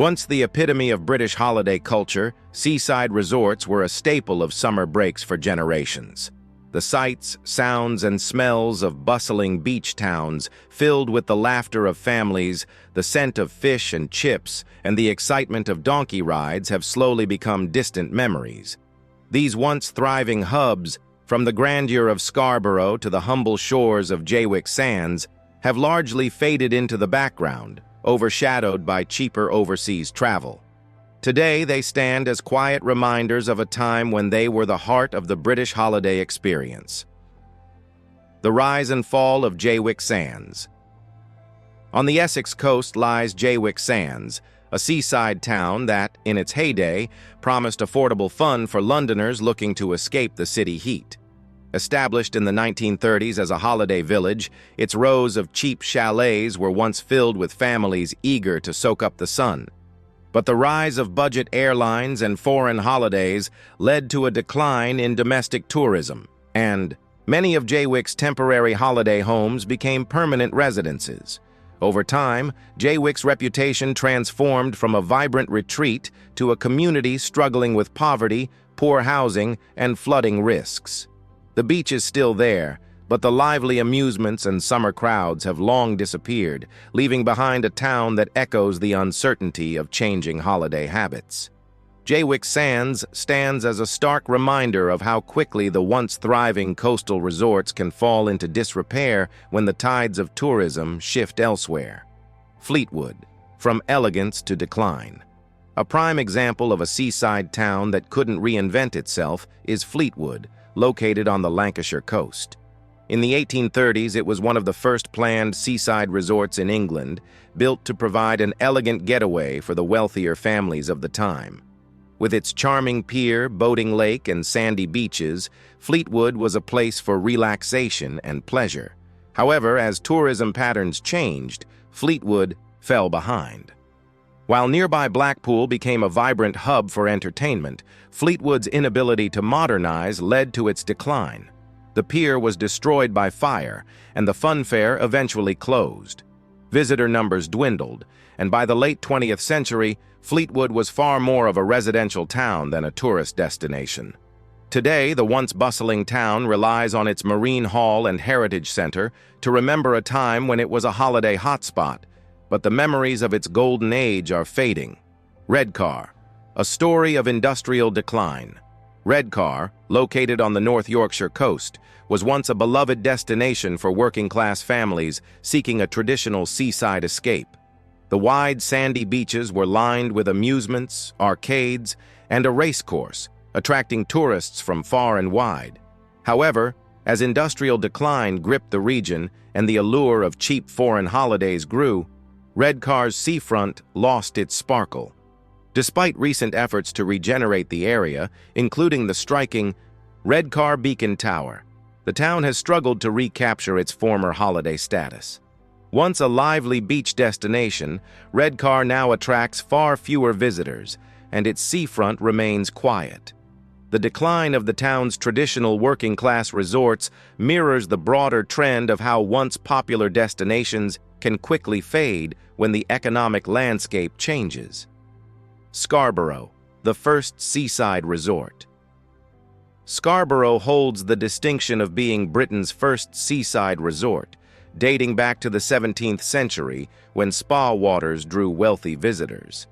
Once the epitome of British holiday culture, seaside resorts were a staple of summer breaks for generations. The sights, sounds, and smells of bustling beach towns, filled with the laughter of families, the scent of fish and chips, and the excitement of donkey rides have slowly become distant memories. These once thriving hubs, from the grandeur of Scarborough to the humble shores of Jaywick Sands, have largely faded into the background, overshadowed by cheaper overseas travel. Today, they stand as quiet reminders of a time when they were the heart of the British holiday experience. The rise and fall of Jaywick Sands. On the Essex coast lies Jaywick Sands, a seaside town that, in its heyday, promised affordable fun for Londoners looking to escape the city heat. Established in the 1930s as a holiday village, its rows of cheap chalets were once filled with families eager to soak up the sun. But the rise of budget airlines and foreign holidays led to a decline in domestic tourism, and many of Jaywick's temporary holiday homes became permanent residences. Over time, Jaywick's reputation transformed from a vibrant retreat to a community struggling with poverty, poor housing, and flooding risks. The beach is still there, but the lively amusements and summer crowds have long disappeared, leaving behind a town that echoes the uncertainty of changing holiday habits. Jaywick Sands stands as a stark reminder of how quickly the once thriving coastal resorts can fall into disrepair when the tides of tourism shift elsewhere. Fleetwood, from elegance to decline. A prime example of a seaside town that couldn't reinvent itself is Fleetwood, located on the Lancashire coast. In the 1830s, it was one of the first planned seaside resorts in England, built to provide an elegant getaway for the wealthier families of the time. With its charming pier, boating lake, and sandy beaches, Fleetwood was a place for relaxation and pleasure. However, as tourism patterns changed, Fleetwood fell behind. While nearby Blackpool became a vibrant hub for entertainment, Fleetwood's inability to modernize led to its decline. The pier was destroyed by fire, and the funfair eventually closed. Visitor numbers dwindled, and by the late 20th century, Fleetwood was far more of a residential town than a tourist destination. Today, the once bustling town relies on its Marine Hall and Heritage Center to remember a time when it was a holiday hotspot, but the memories of its golden age are fading. Redcar, a story of industrial decline. Redcar, located on the North Yorkshire coast, was once a beloved destination for working-class families seeking a traditional seaside escape. The wide, sandy beaches were lined with amusements, arcades, and a racecourse, attracting tourists from far and wide. However, as industrial decline gripped the region and the allure of cheap foreign holidays grew, Redcar's seafront lost its sparkle. Despite recent efforts to regenerate the area, including the striking Redcar Beacon Tower, the town has struggled to recapture its former holiday status. Once a lively beach destination, Redcar now attracts far fewer visitors, and its seafront remains quiet. The decline of the town's traditional working-class resorts mirrors the broader trend of how once popular destinations can quickly fade when the economic landscape changes. Scarborough, the first seaside resort. Scarborough holds the distinction of being Britain's first seaside resort, dating back to the 17th century when spa waters drew wealthy visitors.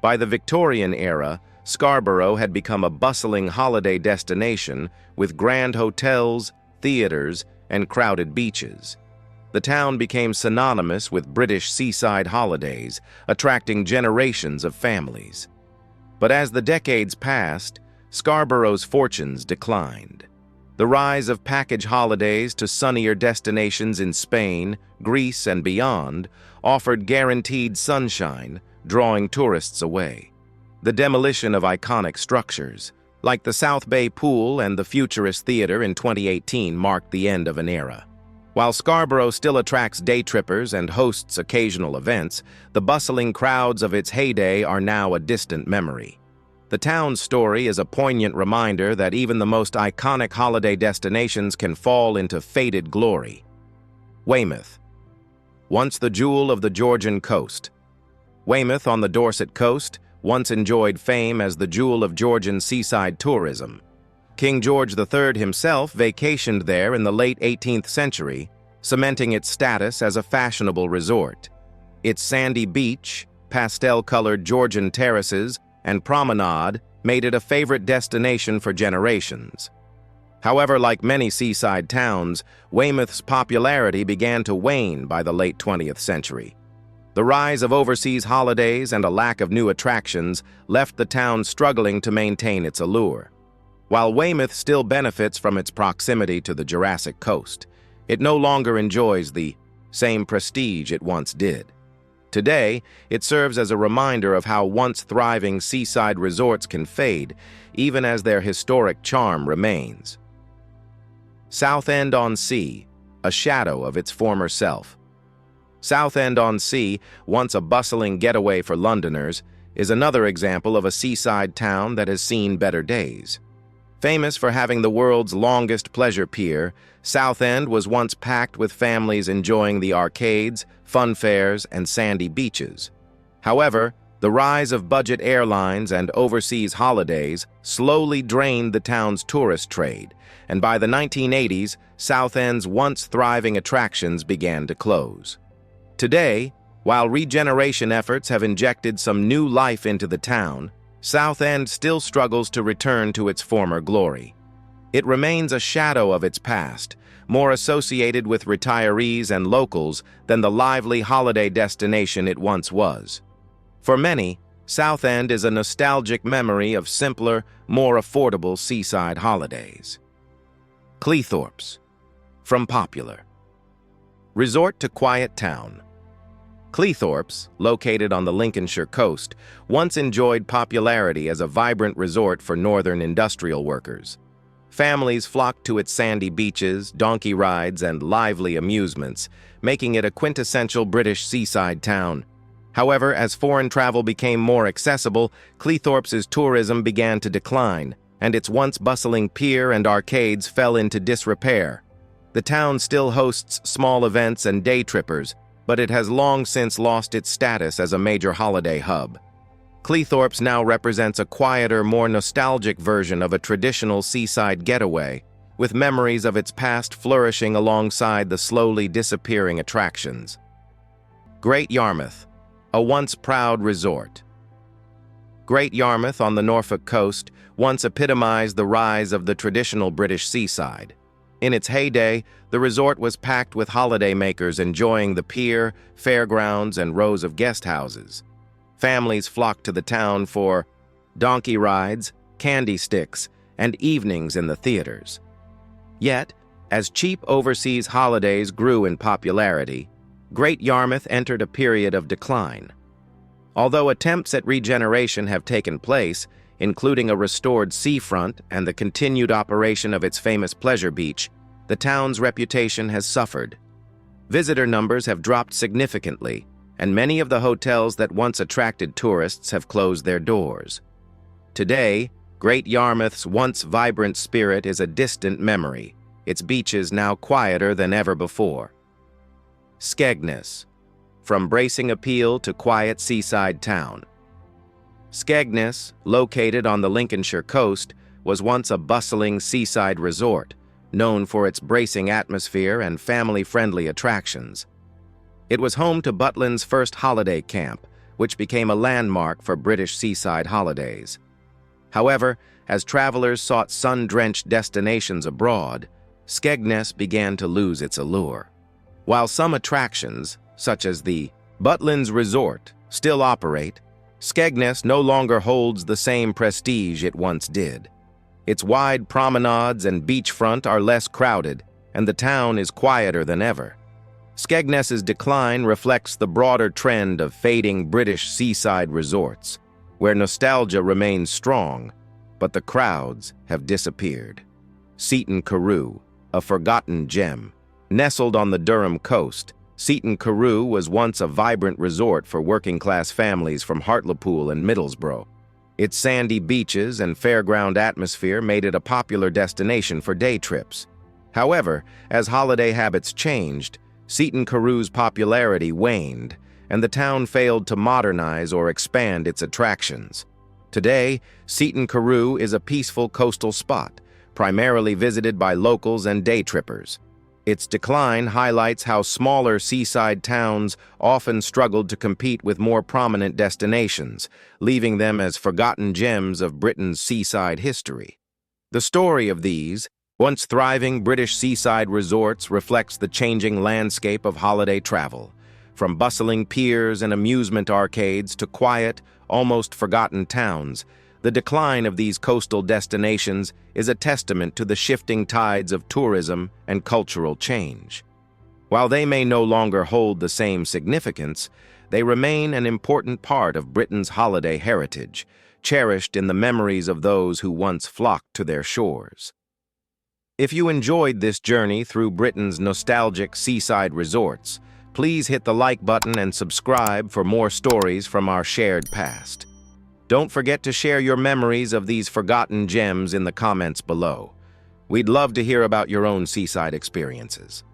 By the Victorian era, Scarborough had become a bustling holiday destination with grand hotels, theaters, and crowded beaches. The town became synonymous with British seaside holidays, attracting generations of families. But as the decades passed, Scarborough's fortunes declined. The rise of package holidays to sunnier destinations in Spain, Greece, and beyond offered guaranteed sunshine, drawing tourists away. The demolition of iconic structures, like the South Bay Pool and the Futurist Theater in 2018, marked the end of an era. While Scarborough still attracts day trippers and hosts occasional events, the bustling crowds of its heyday are now a distant memory. The town's story is a poignant reminder that even the most iconic holiday destinations can fall into faded glory. Weymouth, once the jewel of the Georgian coast. Weymouth on the Dorset coast once enjoyed fame as the jewel of Georgian seaside tourism. King George III himself vacationed there in the late 18th century, cementing its status as a fashionable resort. Its sandy beach, pastel-colored Georgian terraces, and promenade made it a favorite destination for generations. However, like many seaside towns, Weymouth's popularity began to wane by the late 20th century. The rise of overseas holidays and a lack of new attractions left the town struggling to maintain its allure. While Weymouth still benefits from its proximity to the Jurassic coast, it no longer enjoys the same prestige it once did. Today, it serves as a reminder of how once thriving seaside resorts can fade, even as their historic charm remains. Southend-on-Sea, a shadow of its former self. Southend-on-Sea, once a bustling getaway for Londoners, is another example of a seaside town that has seen better days. Famous for having the world's longest pleasure pier, Southend was once packed with families enjoying the arcades, fun fairs, and sandy beaches. However, the rise of budget airlines and overseas holidays slowly drained the town's tourist trade, and by the 1980s, Southend's once thriving attractions began to close. Today, while regeneration efforts have injected some new life into the town, Southend still struggles to return to its former glory. It remains a shadow of its past, more associated with retirees and locals than the lively holiday destination it once was. For many, Southend is a nostalgic memory of simpler, more affordable seaside holidays. Cleethorpes, from popular. Resort to quiet town. Cleethorpes, located on the Lincolnshire coast, once enjoyed popularity as a vibrant resort for northern industrial workers. Families flocked to its sandy beaches, donkey rides, and lively amusements, making it a quintessential British seaside town. However, as foreign travel became more accessible, Cleethorpes' tourism began to decline, and its once bustling pier and arcades fell into disrepair. The town still hosts small events and day trippers, but it has long since lost its status as a major holiday hub. Cleethorpes now represents a quieter, more nostalgic version of a traditional seaside getaway, with memories of its past flourishing alongside the slowly disappearing attractions. Great Yarmouth, a once proud resort. Great Yarmouth on the Norfolk coast once epitomized the rise of the traditional British seaside. In its heyday, the resort was packed with holidaymakers enjoying the pier, fairgrounds, and rows of guest houses. Families flocked to the town for donkey rides, candy sticks, and evenings in the theaters. Yet, as cheap overseas holidays grew in popularity, Great Yarmouth entered a period of decline. Although attempts at regeneration have taken place, including a restored seafront and the continued operation of its famous pleasure beach, the town's reputation has suffered. Visitor numbers have dropped significantly, and many of the hotels that once attracted tourists have closed their doors. Today, Great Yarmouth's once vibrant spirit is a distant memory, its beaches now quieter than ever before. Skegness, from bracing appeal to quiet seaside town. Skegness, located on the Lincolnshire coast, was once a bustling seaside resort, known for its bracing atmosphere and family-friendly attractions. It was home to Butlin's first holiday camp, which became a landmark for British seaside holidays. However, as travelers sought sun-drenched destinations abroad, Skegness began to lose its allure. While some attractions, such as the Butlin's Resort, still operate, Skegness no longer holds the same prestige it once did. Its wide promenades and beachfront are less crowded, and the town is quieter than ever. Skegness's decline reflects the broader trend of fading British seaside resorts, where nostalgia remains strong, but the crowds have disappeared. Seaton Carew, a forgotten gem. Nestled on the Durham coast, Seaton Carew was once a vibrant resort for working-class families from Hartlepool and Middlesbrough. Its sandy beaches and fairground atmosphere made it a popular destination for day trips. However, as holiday habits changed, Seaton Carew's popularity waned, and the town failed to modernize or expand its attractions. Today, Seaton Carew is a peaceful coastal spot, primarily visited by locals and day trippers. Its decline highlights how smaller seaside towns often struggled to compete with more prominent destinations, leaving them as forgotten gems of Britain's seaside history. The story of these, once thriving British seaside resorts, reflects the changing landscape of holiday travel. From bustling piers and amusement arcades to quiet, almost forgotten towns, the decline of these coastal destinations is a testament to the shifting tides of tourism and cultural change. While they may no longer hold the same significance, they remain an important part of Britain's holiday heritage, cherished in the memories of those who once flocked to their shores. If you enjoyed this journey through Britain's nostalgic seaside resorts, please hit the like button and subscribe for more stories from our shared past. Don't forget to share your memories of these forgotten gems in the comments below. We'd love to hear about your own seaside experiences.